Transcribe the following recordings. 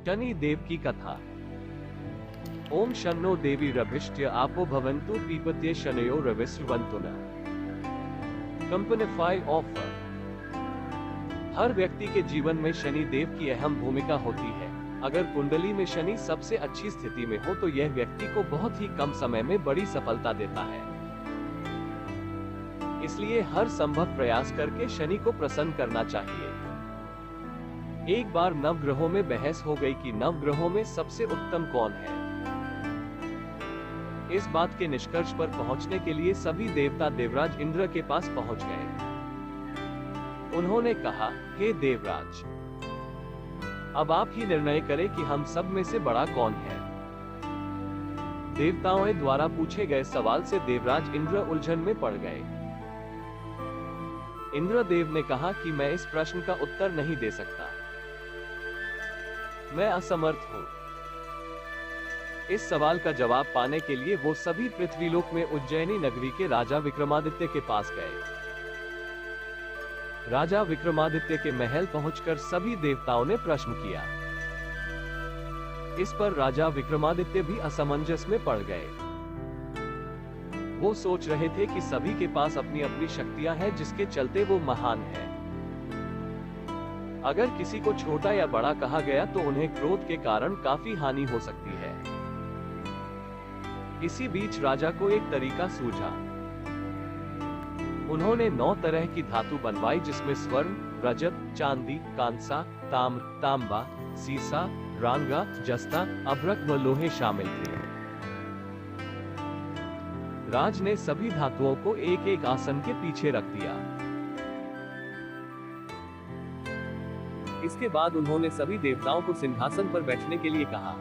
शनि देव की कथा। ओम शन्नो देवी रभिष्ट्य आपो भवन्तु पीपत्ये शनयो रविस्रवन्तु न। कंपनीफाई ऑफर। हर व्यक्ति के जीवन में शनि देव की अहम भूमिका होती है। अगर कुंडली में शनि सबसे अच्छी स्थिति में हो तो यह व्यक्ति को बहुत ही कम समय में बड़ी सफलता देता है। इसलिए हर संभव प्रयास करके शनि को प्रसन्न करना चाहिए। एक बार नवग्रहों में बहस हो गई कि नवग्रहों में सबसे उत्तम कौन है। इस बात के निष्कर्ष पर पहुंचने के लिए सभी देवता देवराज इंद्र के पास पहुंच गए। उन्होंने कहा, हे देवराज, अब आप ही निर्णय करें कि हम सब में से बड़ा कौन है। देवताओं द्वारा पूछे गए सवाल से देवराज इंद्र उलझन में पड़ गए। इंद्रदेव ने कहा कि मैं इस प्रश्न का उत्तर नहीं दे सकता, मैं असमर्थ हूं। इस सवाल का जवाब पाने के लिए वो सभी पृथ्वीलोक में उज्जैनी नगरी के राजा विक्रमादित्य के पास गए। राजा विक्रमादित्य के महल पहुंचकर सभी देवताओं ने प्रश्न किया। इस पर राजा विक्रमादित्य भी असमंजस में पड़ गए। वो सोच रहे थे कि सभी के पास अपनी अपनी शक्तियां हैं जिसके चलते वो महान है। अगर किसी को छोटा या बड़ा कहा गया तो उन्हें क्रोध के कारण काफी हानि हो सकती है। इसी बीच राजा को एक तरीका सूझा। उन्होंने 9 तरह की धातु बनवाई जिसमें स्वर्ण, रजत, चांदी, कांसा, ताम्र, तांबा, सीसा, रांगा, जस्ता, अभ्रक व लोहे शामिल थे। राज ने सभी धातुओं को एक एक आसन के पीछे रख दिया। इसके बाद उन्होंने सभी देवताओं को सिंहासन पर बैठने के लिए कहा।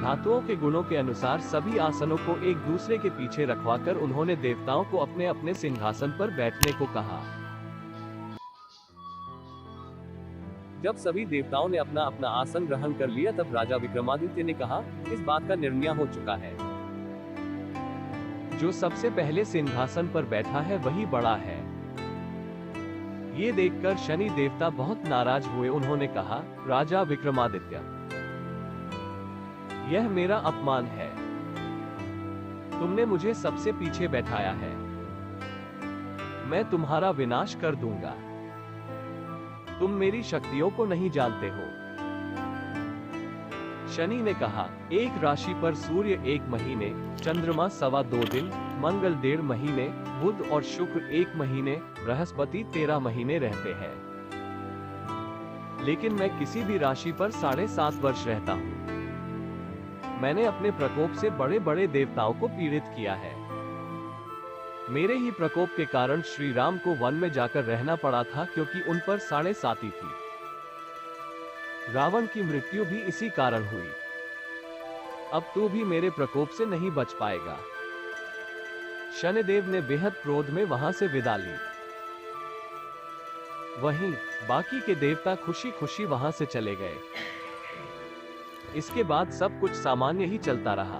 धातुओं के गुणों के अनुसार सभी आसनों को एक दूसरे के पीछे रखवाकर उन्होंने देवताओं को अपने अपने सिंहासन पर बैठने को कहा। जब सभी देवताओं ने अपना अपना आसन ग्रहण कर लिया तब राजा विक्रमादित्य ने कहा, इस बात का निर्णय हो चुका है। जो सबसे पहले सिंहासन पर बैठा है वही बड़ा है। ये देखकर शनि देवता बहुत नाराज हुए। उन्होंने कहा, राजा विक्रमादित्य, यह मेरा अपमान है। तुमने मुझे सबसे पीछे बैठाया है। मैं तुम्हारा विनाश कर दूंगा। तुम मेरी शक्तियों को नहीं जानते हो। शनि ने कहा, एक राशि पर सूर्य 1 महीने, चंद्रमा 2.25 दिन, मंगल 1.5 महीने, बुध और शुक्र 1 महीने, बृहस्पति 13 महीने रहते हैं। लेकिन मैं किसी भी राशि पर 7.5 वर्ष रहता हूँ। मैंने अपने प्रकोप से बड़े बड़े देवताओं को पीड़ित किया है। मेरे ही प्रकोप के कारण श्री राम को वन में जाकर रहना पड़ा था क्योंकि उन पर 7.5 थी। रावण की मृत्यु भी इसी कारण हुई। अब तू भी मेरे प्रकोप से नहीं बच पाएगा। शनिदेव ने बेहद क्रोध में वहां से विदा ली। वहीं बाकी के देवता खुशी खुशी वहां से चले गए। इसके बाद सब कुछ सामान्य ही चलता रहा।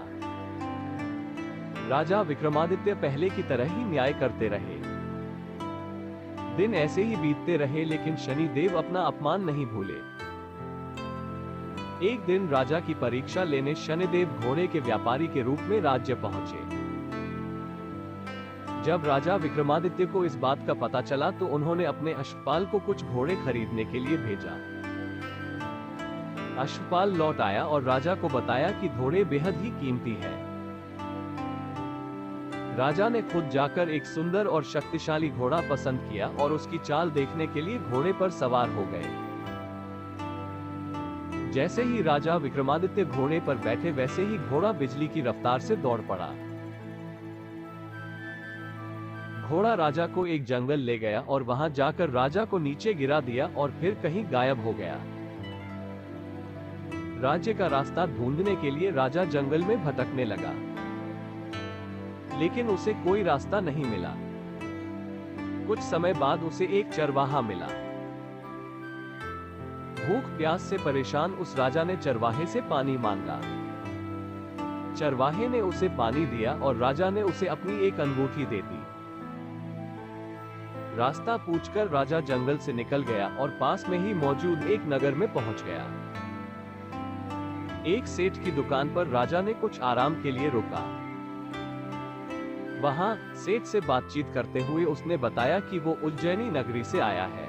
राजा विक्रमादित्य पहले की तरह ही न्याय करते रहे। दिन ऐसे ही बीतते रहे लेकिन शनि देव अपना अपमान नहीं भूले। एक दिन राजा की परीक्षा लेने शनिदेव घोड़े के व्यापारी के रूप में राज्य पहुंचे। जब राजा विक्रमादित्य को इस बात का पता चला तो उन्होंने अपने अश्वपाल को कुछ घोड़े खरीदने के लिए भेजा। अश्वपाल लौट आया और राजा को बताया कि घोड़े बेहद ही कीमती है। राजा ने खुद जाकर एक सुंदर और शक्तिशाली घोड़ा पसंद किया और उसकी चाल देखने के लिए घोड़े पर सवार हो गए। जैसे ही राजा विक्रमादित्य घोड़े पर बैठे वैसे ही घोड़ा बिजली की रफ्तार से दौड़ पड़ा। घोड़ा राजा को एक जंगल ले गया और वहां जाकर राजा को नीचे गिरा दिया और फिर कहीं गायब हो गया। राज्य का रास्ता ढूंढने के लिए राजा जंगल में भटकने लगा, लेकिन उसे कोई रास्ता नहीं मिला। कुछ समय बाद उसे एक चरवाहा मिला। भूख प्यास से परेशान उस राजा ने चरवाहे से पानी मांगा। चरवाहे ने उसे पानी दिया और राजा ने उसे अपनी एक अंगूठी दे दी। रास्ता पूछकर राजा जंगल से निकल गया और पास में ही मौजूद एक नगर में पहुंच गया। एक सेठ की दुकान पर राजा ने कुछ आराम के लिए रुका। वहां सेठ से बातचीत करते हुए उसने बताया कि वो उज्जैनी नगरी से आया है।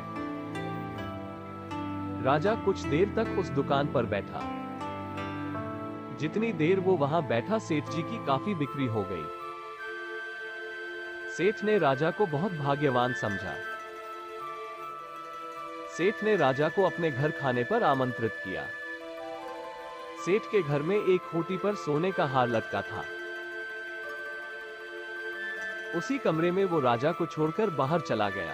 राजा कुछ देर तक उस दुकान पर बैठा। जितनी देर वो वहां बैठा सेठ जी की काफी बिक्री हो गई। सेठ ने राजा को बहुत भाग्यवान समझा। सेठ ने राजा को अपने घर खाने पर आमंत्रित किया। सेठ के घर में एक खूंटी पर सोने का हार लटका था। उसी कमरे में वो राजा को छोड़कर बाहर चला गया।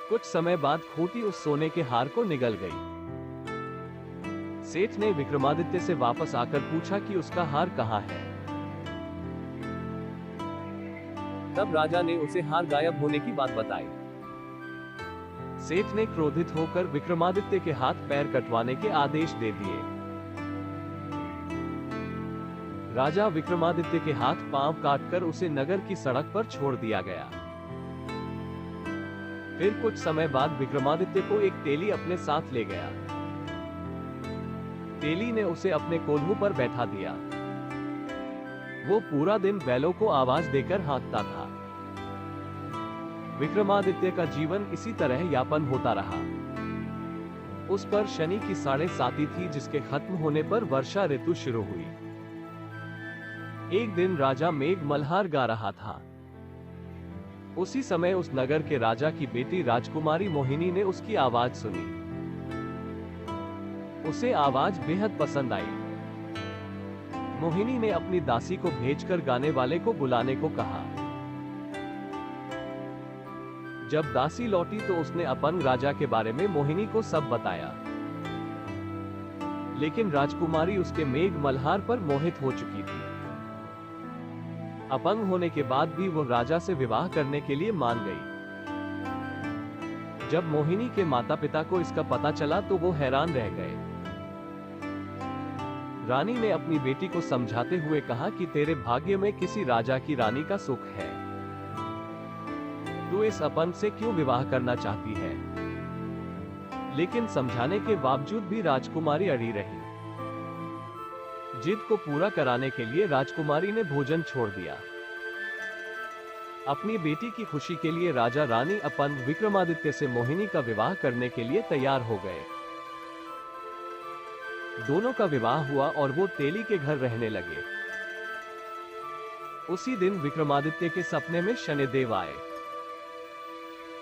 कुछ समय बाद खूंटी उस सोने के हार को निगल गई। सेठ ने विक्रमादित्य से वापस आकर पूछा कि उसका हार कहाँ है। तब राजा ने उसे हार गायब होने की बात बताई। सेठ ने क्रोधित होकर विक्रमादित्य के हाथ पैर कटवाने के आदेश दे दिए। राजा विक्रमादित्य के हाथ पांव काटकर उसे नगर की सड़क पर छोड़ दिया गया। फिर कुछ समय बाद विक्रमादित्य को एक तेली अपने साथ ले गया। तेली ने उसे अपने कोल्हू पर बैठा दिया। वो पूरा दिन बैलों को आवाज देकर हाँकता था। विक्रमादित्य का जीवन इसी तरह यापन होता रहा। उस पर शनि की 7.5 थी, जिसके खत्म होने पर वर्षा ऋतु शुरू हुई। एक दिन राजा मेघ मल्हार गा रहा था। उसी समय उस नगर के राजा की बेटी राजकुमारी मोहिनी ने उसकी आवाज सुनी। उसे आवाज बेहद पसंद आई। मोहिनी ने अपनी दासी को भेजकर गाने वाले को बुलाने को कहा। जब दासी लौटी तो उसने अपंग राजा के बारे में मोहिनी को सब बताया। लेकिन राजकुमारी उसके मेघ मल्हार पर मोहित हो चुकी थी। अपंग होने के बाद भी वो राजा से विवाह करने के लिए मान गई। जब मोहिनी के माता पिता को इसका पता चला तो वो हैरान रह गए। रानी ने अपनी बेटी को समझाते हुए कहा कि तेरे भाग्य में किसी राजा की रानी का सुख है। तू इस अपंग से क्यों विवाह करना चाहती है? लेकिन समझाने के बावजूद भी राजकुमारी अड़ी रही। जिद को पूरा कराने के लिए राजकुमारी ने भोजन छोड़ दिया। अपनी बेटी की खुशी के लिए राजा रानी अपंग विक्रमादित्य से मोहिनी का विवाह करने के लिए तैयार हो गए। दोनों का विवाह हुआ और वो तेली के घर रहने लगे। उसी दिन विक्रमादित्य के सपने में शनिदेव आए।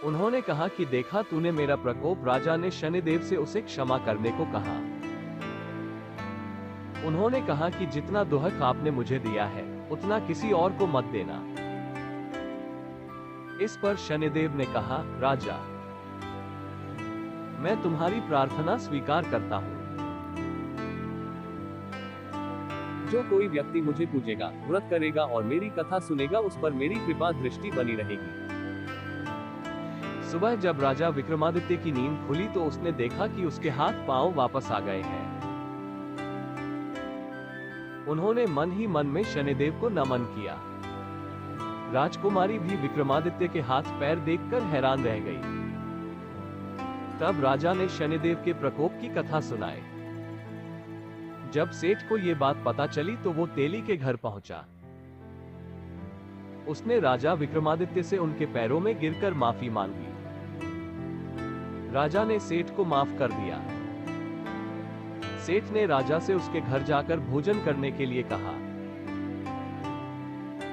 उन्होंने कहा कि देखा तूने मेरा प्रकोप। राजा ने शनिदेव से उसे क्षमा करने को कहा। उन्होंने कहा कि जितना दुहक आपने मुझे दिया है उतना किसी और को मत देना। इस पर शनिदेव ने कहा, राजा, मैं तुम्हारी प्रार्थना स्वीकार करता हूं। जो कोई व्यक्ति मुझे पूजेगा, व्रत करेगा और मेरी कथा सुनेगा, उस पर मेरी कृपा दृष्टि बनी रहेगी। सुबह जब राजा विक्रमादित्य की नींद खुली तो उसने देखा कि उसके हाथ पांव वापस आ गए हैं। उन्होंने मन ही मन में शनिदेव को नमन किया। राजकुमारी भी विक्रमादित्य के हाथ पैर देखकर हैरान रह गई। तब राजा ने शनिदेव के प्रकोप की कथा सुनाई। जब सेठ को यह बात पता चली तो वो तेली के घर पहुंचा। उसने राजा विक्रमादित्य से उनके पैरों में गिरकर माफी मांगी। राजा ने सेठ को माफ कर दिया। सेठ ने राजा से उसके घर जाकर भोजन करने के लिए कहा।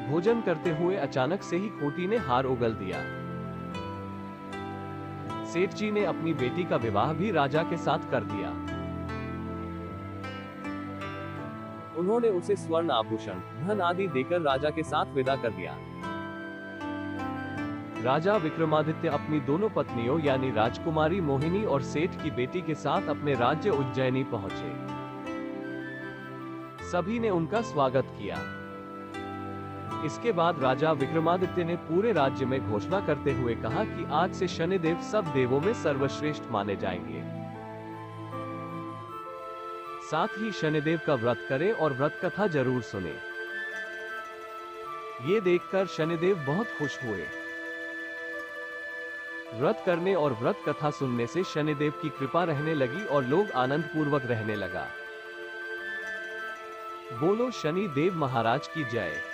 भोजन करते हुए अचानक से ही खूंटी ने हार उगल दिया। सेठ जी ने अपनी बेटी का विवाह भी राजा के साथ कर दिया। उन्होंने उसे स्वर्ण आभूषण, धन आदि देकर राजा के साथ विदा कर दिया। राजा विक्रमादित्य अपनी दोनों पत्नियों यानी राजकुमारी मोहिनी और सेठ की बेटी के साथ अपने राज्य उज्जैनी पहुंचे। सभी ने उनका स्वागत किया। इसके बाद राजा विक्रमादित्य ने पूरे राज्य में घोषणा करते हुए कहा कि आज से शनिदेव सब देवों में सर्वश्रेष्ठ माने जाएंगे। साथ ही शनिदेव का व्रत करें और व्रत कथा जरूर सुने। ये देखकर शनिदेव बहुत खुश हुए। व्रत करने और व्रत कथा सुनने से शनिदेव की कृपा रहने लगी और लोग आनंद पूर्वक रहने लगा। बोलो शनि देव महाराज की जय।